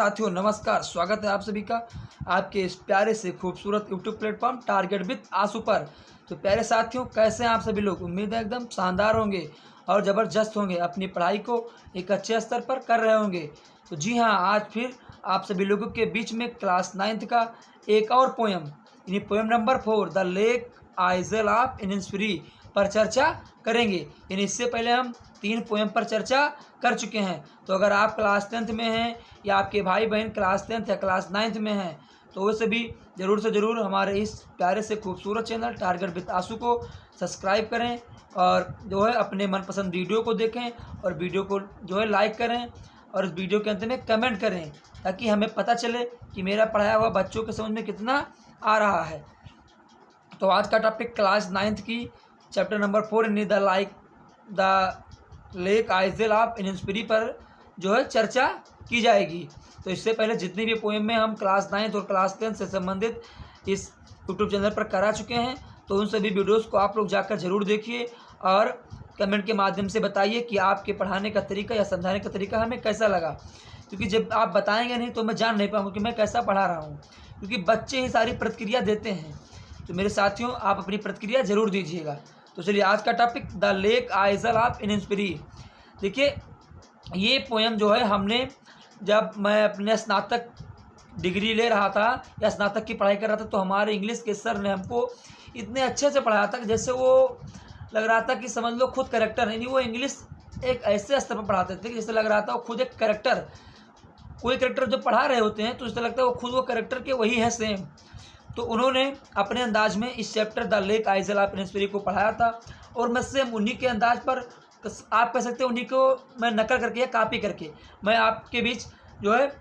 साथियों नमस्कार, स्वागत है आप सभी का आपके इस प्यारे से खूबसूरत यूट्यूब प्लेटफॉर्म टारगेट विद आंसू पर। तो प्यारे साथियों, कैसे हैं आप सभी लोग? उम्मीद है एकदम शानदार होंगे और ज़बरदस्त होंगे, अपनी पढ़ाई को एक अच्छे स्तर पर कर रहे होंगे। तो जी हाँ, आज फिर आप सभी लोगों के बीच में क्लास 9th का एक और पोएम यानी poem number 4 the lake Aizawl of Innisfree पर चर्चा करेंगे। यानी इससे पहले हम 3 पोएम पर चर्चा कर चुके हैं। तो अगर आप क्लास 10th में हैं या आपके भाई बहन क्लास 10th या क्लास 9th में हैं तो वैसे भी ज़रूर से ज़रूर हमारे इस प्यारे से खूबसूरत चैनल टारगेट विद आंसू को सब्सक्राइब करें और जो है अपने मनपसंद वीडियो को देखें और वीडियो को जो है लाइक करें और इस वीडियो के अंत में कमेंट करें, ताकि हमें पता चले कि मेरा पढ़ाया हुआ बच्चों के समझ में कितना आ रहा है। तो आज का टॉपिक क्लास 9th की chapter number 4 in the lake Aizawl of Innisfree पर जो है चर्चा की जाएगी। तो इससे पहले जितनी भी पोएम में हम क्लास 9th और क्लास 10 से संबंधित इस यूट्यूब चैनल पर करा चुके हैं, तो उन सभी वीडियोस को आप लोग जाकर ज़रूर देखिए और कमेंट के माध्यम से बताइए कि आपके पढ़ाने का तरीका या समझाने का तरीका हमें कैसा लगा। क्योंकि जब आप बताएंगे नहीं तो मैं जान नहीं पाऊँगा कि मैं कैसा पढ़ा रहा हूँ, क्योंकि बच्चे ही सारी प्रतिक्रिया देते हैं। तो मेरे साथियों, आप अपनी प्रतिक्रिया ज़रूर दीजिएगा। तो चलिए आज का topic the lake Aizawl of Innisfree. देखिए, ये पोएम जो है हमने जब मैं अपने स्नातक डिग्री ले रहा था या स्नातक की पढ़ाई कर रहा था, तो हमारे इंग्लिश के सर ने हमको इतने अच्छे से पढ़ाया था कि जैसे वो लग रहा था कि समझ लो खुद कैरेक्टर है। नहीं, वो इंग्लिश एक ऐसे स्तर पर पढ़ाते थे कि जैसे लग रहा था वो खुद एक कैरेक्टर, कोई कैरेक्टर जो पढ़ा रहे होते हैं तो इससे लगता है वो खुद वो कैरेक्टर के वही है सेम। तो उन्होंने अपने अंदाज में इस chapter the lake Aizawl of Innisfree को पढ़ाया था और मैं सेम उन्हीं के अंदाज पर, आप कह सकते हैं उन्हीं को मैं नकल करके या कॉपी करके मैं आपके बीच जो है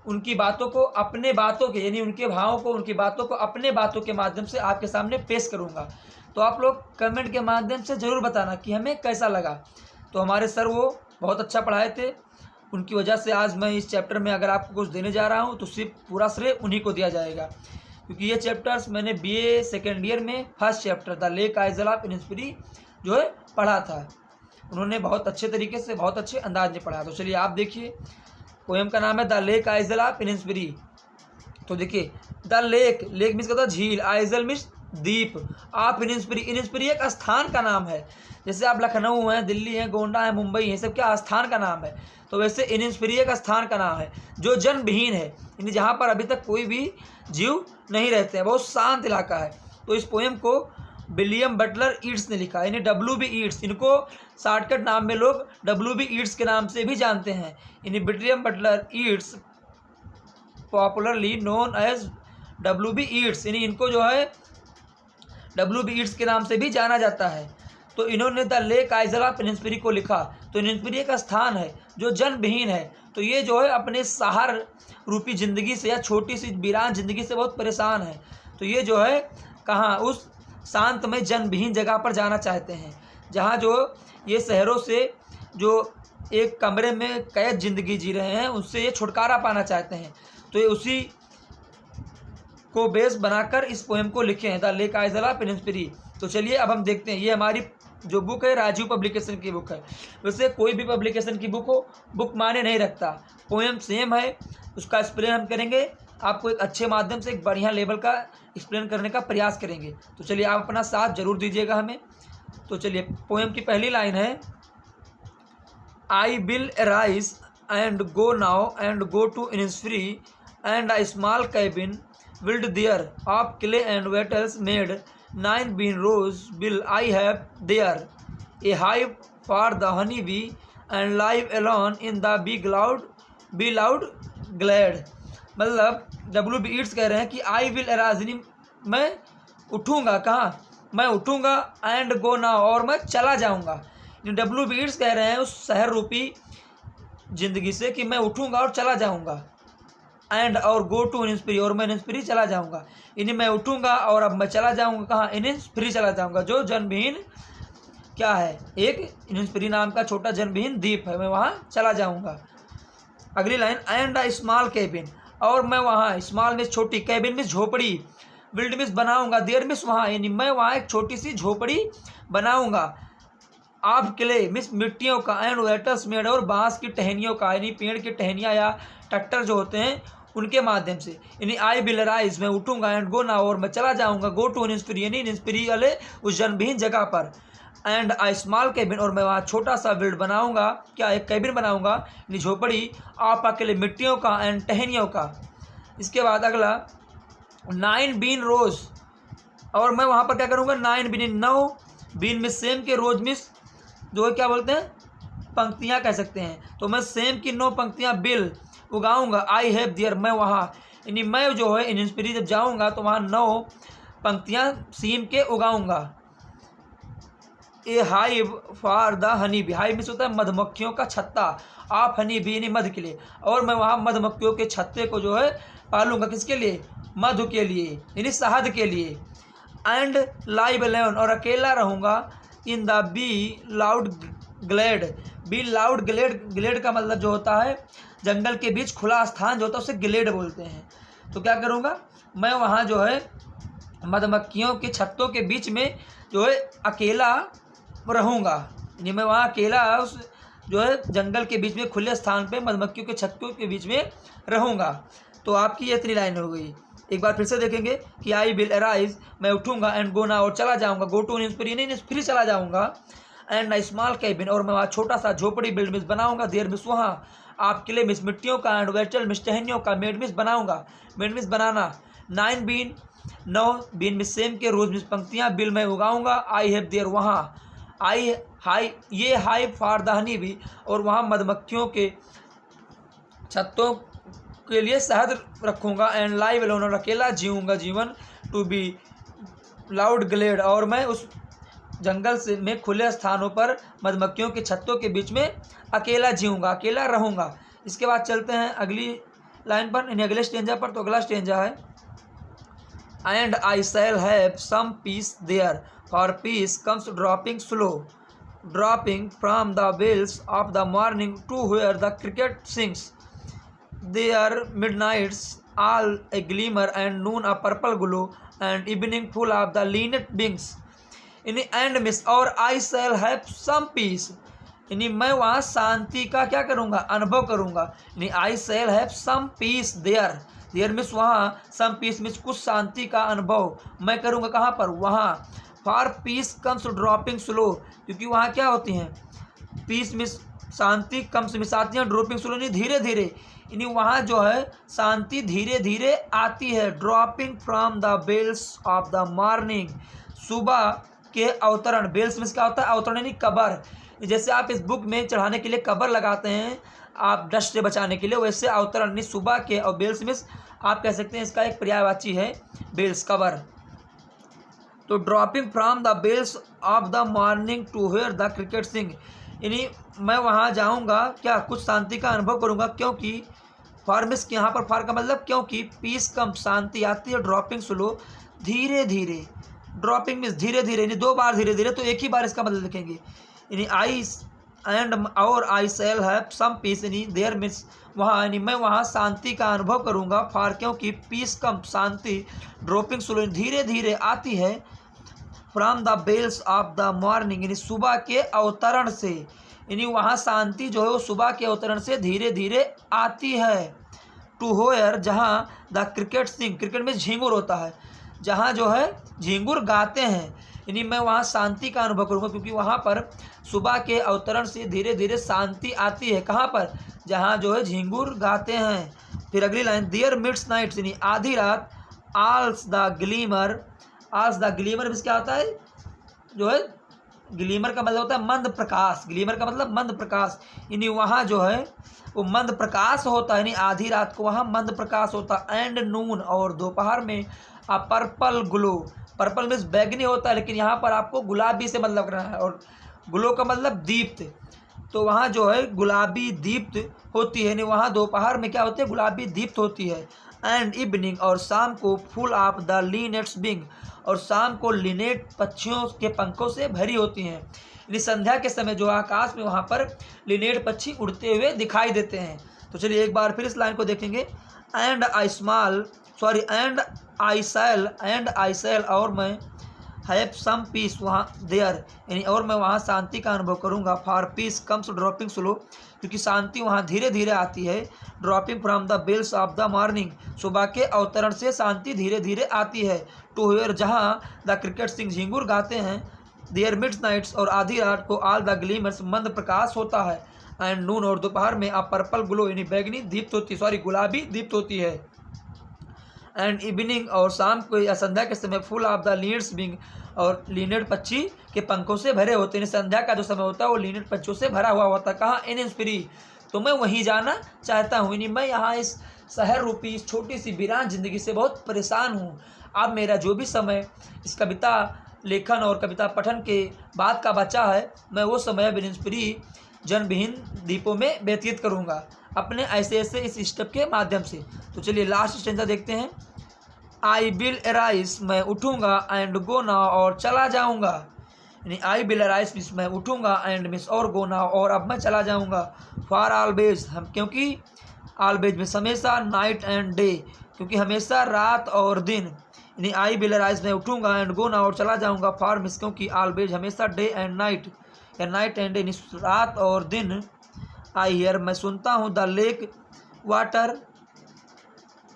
उनकी बातों को अपने बातों के यानी उनके भावों को, उनकी बातों को अपने बातों के माध्यम से आपके सामने पेश करूंगा। तो आप लोग कमेंट के माध्यम से ज़रूर बताना कि हमें कैसा लगा। तो हमारे सर वो बहुत अच्छा पढ़ाए थे, उनकी वजह से आज मैं इस चैप्टर में अगर आपको कुछ देने जा रहा हूँ तो सिर्फ पूरा श्रेय उन्हीं को दिया जाएगा, क्योंकि ये चैप्टर्स मैंने BA सेकेंड ईयर में first chapter the lake Aizawl of Innisfree जो है पढ़ा था। उन्होंने बहुत अच्छे तरीके से, बहुत अच्छे अंदाज में पढ़ा। तो चलिए आप देखिए, पोएम का नाम है the lake Aizawl of Innisfree. तो देखिए, द लेक, लेक मीन्स कहता है झील, आइजल मीन्स द्वीप, ऑफ इनिस्फ्री, इनिस्फ्री एक स्थान का नाम है। जैसे आप लखनऊ हैं, दिल्ली हैं, गोंडा है, मुंबई है, सब क्या स्थान का नाम है। तो वैसे इनिस्फ्री एक स्थान का नाम है जो जन विहीन है, यानी जहाँ पर अभी तक कोई भी जीव नहीं रहते हैं, बहुत शांत इलाका है। तो इस पोएम को विलियम बटलर ईट्स ने लिखा, यानी WB ईट्स। इनको शॉर्टकट नाम में लोग WB ईट्स के नाम से भी जानते हैं। यानी William Butler Yeats popularly known as WB Yeats, यानी इनको जो है WB ईट्स के नाम से भी जाना जाता है। तो इन्होंने the lake Aizawl of Innisfree को लिखा। तो इनिस्फ्री एक स्थान है जो जन विहीन है। तो ये जो है अपने शहर रूपी ज़िंदगी से या छोटी सी वीरान ज़िंदगी से बहुत परेशान है। तो ये जो है कहाँ, उस शांतमय जन विहीन जगह पर जाना चाहते हैं, जहाँ जो ये शहरों से जो एक कमरे में कैद ज़िंदगी जी रहे हैं उससे ये छुटकारा पाना चाहते हैं। तो ये उसी को बेस बनाकर इस पोएम को लिखे हैं the lake Aizawl of Innisfree. तो चलिए अब हम देखते हैं। ये हमारी जो बुक है राजीव पब्लिकेशन की बुक है। वैसे कोई भी पब्लिकेशन की बुक हो, बुक माने नहीं रखता, पोएम सेम है, उसका एक्सप्लेन हम करेंगे, आपको एक अच्छे माध्यम से एक बढ़िया लेवल का एक्सप्लेन करने का प्रयास करेंगे। तो चलिए आप अपना साथ जरूर दीजिएगा हमें। तो चलिए, पोएम की पहली लाइन है, I will arise and go now and go to Innisfree and a small cabin built there of clay and wattles made 9 bean rows will I have there, a hive for the honey bee and live alone in the be loud glad। मतलब WB Yeats कह रहे हैं कि आई will arise, मैं उठूँगा, कहाँ मैं उठूँगा, and go now और मैं चला जाऊँगा। WB ईट्स कह रहे हैं उस शहर रूपी ज़िंदगी से कि मैं उठूँगा और चला जाऊँगा, एंड और गो टू इनिस्फ्री, और मैं इनिस्फ्री चला जाऊँगा। यानी मैं उठूँगा और अब मैं चला जाऊँगा कहाँ, इनिस्फ्री चला जाऊँगा, जो जनविहीन क्या है, एक इनिस्फ्री नाम का छोटा जनविहीन द्वीप है, मैं वहाँ चला जाऊँगा। अगली line, and a small cabin, और मैं वहाँ, स्मॉल मिस छोटी, कैबिन मिस झोपड़ी, बिल्ड मिस बनाऊँगा, देयर मिस वहाँ, यानी मैं वहाँ एक छोटी सी झोपड़ी बनाऊँगा। आप क्ले मिस मिट्टियों का, एंड वेटस मेड, और बांस की टहनियों का, यानी पेड़ की टहनियाँ या ट्रैक्टर जो होते हैं उनके माध्यम से। यानी आई विल राइज, मैं उठूंगा, एंड गो नाउ, और मैं चला जाऊंगा, गो टू इन्स्पिरी, यानी इन्स्पिरी वाले उस जनविहीन जगह पर, एंड आई स्मॉल कैबिन, और मैं वहाँ छोटा सा बिल्ड बनाऊंगा, क्या एक कैबिन बनाऊंगा यानी झोपड़ी, आप अकेले मिट्टियों का एंड टहनियों का। इसके बाद अगला 9 बीन रोज, और मैं वहाँ पर क्या करूँगा 9 बीन, 9 बीन में सेम के, रोज मिस जो है क्या बोलते हैं पंक्तियाँ कह सकते हैं, तो मैं सेम की 9 पंक्तियाँ बिल उगाऊंगा, आई हैव देयर, मैं वहाँ यानी मैं जो है इन्स्पिरी जब जाऊँगा तो वहाँ 9 पंक्तियाँ सीम के उगाऊंगा। A hive for the honey bee, hive मिस होता है मधुमक्खियों का छत्ता, आप हनी बी यानी मध के लिए, और मैं वहाँ मधुमक्खियों के छत्ते को जो है पालूंगा, किसके लिए मधु के लिए यानी शहद के लिए। एंड लाइव अलोन, और अकेला रहूँगा, in the bee loud glade, bee loud glade, glade का मतलब जो होता है जंगल के बीच खुला स्थान जो होता है उसे ग्लेड बोलते हैं। तो क्या करूँगा मैं वहाँ जो है मधुमक्खियों के छत्तों के बीच में जो है अकेला रहूँगा, यानी मैं वहाँ अकेला उस जो है जंगल के बीच में खुले स्थान पे मधुमक्खियों के छत्तों के बीच में रहूँगा। तो आपकी ये इतनी लाइन हो गई। एक बार फिर से देखेंगे कि आई विल अराइज, मैं उठूँगा, एंड गो नाउ, और चला जाऊँगा, गो टू इन्स्पिरी यानी फिर चला जाऊँगा, एंड आई स्मॉल कैबिन, और मैं वहाँ छोटा सा झोपड़ी बिल्ड मिस बनाऊँगा, देयर मिस वहाँ, आप किले मिस मिट्टियों का, एंड वेटल मिस टहनियों का, मेड मिस बनाऊँगा, मेड मिस बनाना। 9 बीन, 9 बीन मिस सेम के, रोज मिस पंक्तियाँ, बिल मैं उगाऊँगा, आई हैव देयर वहाँ, आई हाई ये high for the honey B, और वहाँ मधुमक्खियों के छत्तों के लिए शहद रखूँगा, एंड लाइव अलोन, और अकेला जीऊँगा जीवन, टू बी लाउड ग्लेड, और मैं उस जंगल से में खुले स्थानों पर मधुमक्खियों के छत्तों के बीच में अकेला जीऊँगा, अकेला रहूँगा। इसके बाद चलते हैं अगली लाइन पर, यानी अगले स्टेंजा पर। तो अगला स्टेंजा है and I shall have some peace there, for peace comes dropping slow, dropping from the veils of the morning to where the cricket sings, there midnights all a glimmer and noon a purple glow and evening full of the linnet wings, यानी and miss, और आई shall have some piece, यानी मैं वहाँ शांति का क्या करूँगा अनुभव करूँगा, यानी I shall have some peace there, there मिस वहाँ, सम पीस मिस कुछ शांति का अनुभव मैं करूँगा, कहाँ पर वहाँ। For peace comes dropping slow, क्योंकि वहाँ क्या होती हैं पीस मिस शांति, कम से मिस आती हैं, ड्रॉपिंग स्लो नहीं धीरे धीरे, यानी वहाँ जो है शांति धीरे धीरे आती है। Dropping from the bells of the morning, सुबह के अवतरण, बेल्स में क्या होता है अवतरण यानी कबर, जैसे आप इस बुक में चढ़ाने के लिए कबर लगाते हैं आप डस्ट से बचाने के लिए, वैसे अवतरण यानी सुबह के, और बेल्स में आप कह सकते हैं इसका एक पर्यायवाची है बेल्स कबर। तो dropping from the bells of the morning to where the cricket sing, यानी मैं वहाँ जाऊँगा क्या कुछ शांति का अनुभव करूँगा, क्योंकि फॉर्मिस यहाँ पर फार का मतलब क्योंकि पीस कम शांति आती है, ड्रॉपिंग स्लो धीरे धीरे, ड्रॉपिंग मीन्स धीरे धीरे यानी 2 बार धीरे धीरे, तो एक ही बार इसका मतलब लिखेंगे, यानी आई एंड और आई शैल हैव सम पीस, यानी देयर मीन्स वहाँ, यानी मैं वहाँ शांति का अनुभव करूँगा, फार क्योंकि पीस कम शांति, ड्रॉपिंग स्लो धीरे धीरे आती है, from the bells of the morning यानी सुबह के अवतरण से, यानी वहाँ शांति जो है वो सुबह के अवतरण से धीरे धीरे आती है। टू होयर जहाँ द क्रिकेट सिंग, क्रिकेट में झींगुर होता है, जहाँ जो है झींगुर गाते हैं, यानी मैं वहाँ शांति का अनुभव करूँगा, क्योंकि वहाँ पर सुबह के अवतरण से धीरे धीरे शांति आती है, कहाँ पर जहाँ जो है झींगुर गाते हैं। फिर अगली लाइन देयर मिड्स नाइट्स, यानी आधी रात, आल्स द ग्लीमर, आल्स द ग्लीमर में क्या होता है जो है ग्लीमर का मतलब होता है मंद प्रकाश, ग्लीमर का मतलब मंद प्रकाश, यानी वहाँ जो है वो मंद प्रकाश होता है, यानी आधी रात को वहाँ मंद प्रकाश होता है। एंड नून, और दोपहर में आ पर्पल ग्लो, पर्पल मीन्स बैगनी होता है, लेकिन यहाँ पर आपको गुलाबी से मतलब करना है, और ग्लो का मतलब दीप्त, तो वहाँ जो है गुलाबी दीप्त होती है, यानी वहाँ दोपहर में क्या होती है गुलाबी दीप्त होती है। एंड इवनिंग, और शाम को फुल ऑफ द लिनेट्स विंग, और शाम को लिनेट पक्षियों के पंखों से भरी होती हैं, यानी संध्या के समय जो आकाश में वहाँ पर लिनेट पक्षी उड़ते हुए दिखाई देते हैं। तो चलिए एक बार फिर इस लाइन को देखेंगे। एंड आई शैल, और मैं हैव सम पीस वहाँ देयर, यानी और मैं वहाँ शांति का अनुभव करूँगा। For peace comes dropping slow, क्योंकि शांति वहाँ धीरे धीरे आती है। Dropping from the bells of the morning, सुबह के अवतरण से शांति धीरे धीरे आती है। टू हियर, जहाँ द क्रिकेट सिंह झिंगुर गाते हैं। देयर मिड नाइट्स, और आधी रात को ऑल द ग्लीमर्स मंद प्रकाश होता है। एंड नून, और दोपहर में आ पर्पल ग्लो, यानी बैगनी दीप्त होती, गुलाबी दीप्त होती है। एंड इवनिंग, और शाम को या संध्या के समय फुल ऑफ द लीड्स बिंग, और लीनेड पक्षी के पंखों से भरे होते हैं। संध्या का जो समय होता है वो लीनेड पक्षियों से भरा हुआ होता है। कहाँ? इन फ्री, तो मैं वहीं जाना चाहता हूँ। यानी मैं यहाँ इस शहर रूपी इस छोटी सी वीरान जिंदगी से बहुत परेशान हूँ। अब मेरा जो भी समय इस कविता लेखन और कविता पठन के बाद का बचा है, मैं वो समय बिनस्परी जनविहीन द्वीपों में व्यतीत करूँगा अपने ऐसे ऐसे इस स्टेप के माध्यम से। तो चलिए लास्ट स्टेंजा देखते हैं। आई विल अराइज, मैं उठूँगा, एंड गो नाउ, और चला जाऊँगा। यानी आई विल अराइज मीन्स मैं उठूँगा, एंड मीन्स और गो नाउ, और अब मैं चला जाऊँगा। फॉर ऑलवेज, हम क्योंकि ऑलवेज मीन्स हमेशा, नाइट एंड डे क्योंकि हमेशा रात और दिन। यानी आई विल अराइज मैं उठूँगा, एंड गो नाउ, और चला जाऊँगा। फॉर मीन्स क्योंकि, ऑलवेज हमेशा, डे एंड नाइट या नाइट एंड डे रात और दिन। आई हियर मैं सुनता हूँ, the lake water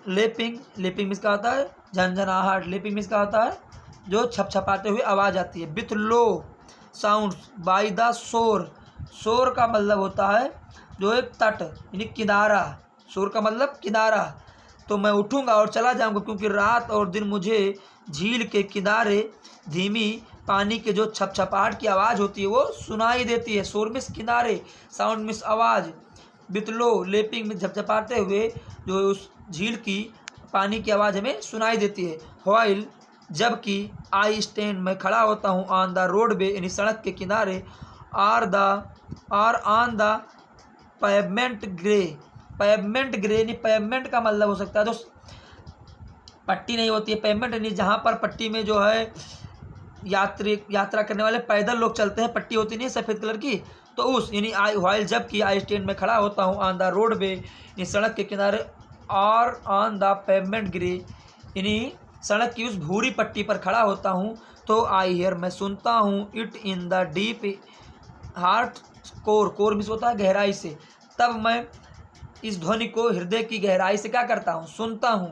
lapping, lapping means क्या होता है? झनझनाहट। लेपिंग मीन्स क्या होता है? जो छपछपाते हुए आवाज़ आती है। With low sound by the shore, शोर का मतलब होता है जो एक तट यानी किनारा, शोर का मतलब किनारा। तो मैं उठूँगा और चला जाऊँगा क्योंकि रात और दिन मुझे झील के किनारे धीमी पानी के जो छपछपाहट की आवाज़ होती है वो सुनाई देती है। शोर मीन्स किनारे, साउंड मीन्स आवाज़, विथ लो लेपिंग में झपझपाते हुए जो उस झील की पानी की आवाज़ हमें सुनाई देती है। व्हाइल, जबकि आई स्टैंड मैं खड़ा होता हूँ, ऑन द रोड वे यानी सड़क के किनारे, or on the pavement grey, pavement grey यानी पेवमेंट का मतलब हो सकता है जो पट्टी नहीं होती है। पेवमेंट यानी जहाँ पर पट्टी में जो है यात्रा करने वाले पैदल लोग चलते हैं, पट्टी होती नहीं है सफ़ेद कलर की, तो उस यानी आई व्हाइल जबकि आई स्टैंड में खड़ा होता हूँ, ऑन द रोड वे यानी सड़क के किनारे, और ऑन द पेवमेंट ग्रे यानी सड़क की उस भूरी पट्टी पर खड़ा होता हूँ। तो आई हियर मैं सुनता हूँ, it in the deep heart core, core means होता है गहराई से। तब मैं इस ध्वनि को हृदय की गहराई से क्या करता हूँ? सुनता हूँ।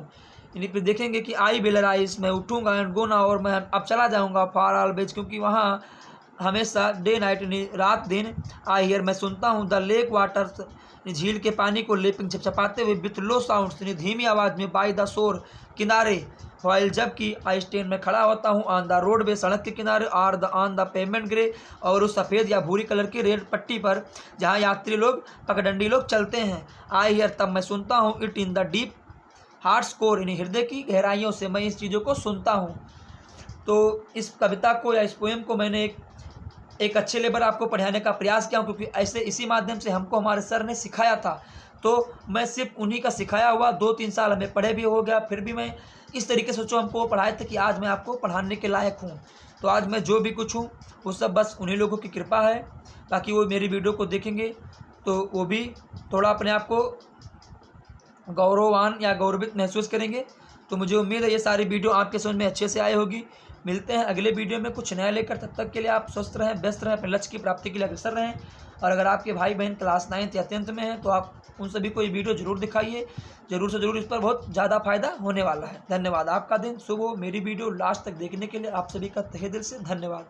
यानी फिर देखेंगे कि आई विल अराइज मैं उठूँगा, एंड गो नाउ, और मैं अब चला जाऊँगा। फॉर ऑलवेज क्योंकि वहाँ हमेशा, डे नाइट यानी रात दिन। आई हियर मैं सुनता हूँ, द लेक वाटर झील के पानी को लेपिंग छपछपाते हुए, विथ लो साउंड यानी धीमी आवाज़ में, बाय द शोर किनारे। व्हाइल जबकि आई स्टैंड में खड़ा होता हूँ, ऑन द रोड वे सड़क के किनारे, ऑन द पेवमेंट ग्रे और उस सफ़ेद या भूरी कलर की रेल पट्टी पर जहाँ यात्री लोग पगडंडी लोग चलते हैं। आई हियर तब मैं सुनता हूँ, it in the deep heart core यानी हृदय की गहराइयों से मैं इस चीज़ों को सुनता हूँ। तो इस कविता को या इस पोएम को मैंने एक अच्छे लेवल आपको पढ़ाने का प्रयास किया हूँ, क्योंकि ऐसे इसी माध्यम से हमको हमारे सर ने सिखाया था। तो मैं सिर्फ उन्हीं का सिखाया हुआ 2-3 साल हमें पढ़े भी हो गया, फिर भी मैं इस तरीके से सोचो हमको पढ़ाए थे कि आज मैं आपको पढ़ाने के लायक हूँ। तो आज मैं जो भी कुछ हूँ वो सब बस उन्हीं लोगों की कृपा है। बाकी वो मेरी वीडियो को देखेंगे तो वो भी थोड़ा अपने आप को गौरवान या गौरवित महसूस करेंगे। तो मुझे उम्मीद है ये सारी वीडियो आपके समझ में अच्छे से आई होगी। मिलते हैं अगले वीडियो में कुछ नया लेकर, तब तक के लिए आप स्वस्थ रहें, व्यस्त रहें, अपने लक्ष्य की प्राप्ति के लिए अग्रसर रहें। और अगर आपके भाई बहन क्लास 9th या 10th में हैं तो आप उन सभी को ये वीडियो जरूर दिखाइए, ज़रूर से ज़रूर इस पर बहुत ज़्यादा फायदा होने वाला है। धन्यवाद, आपका दिन शुभ हो। मेरी वीडियो लास्ट तक देखने के लिए आप सभी का तहे दिल से धन्यवाद।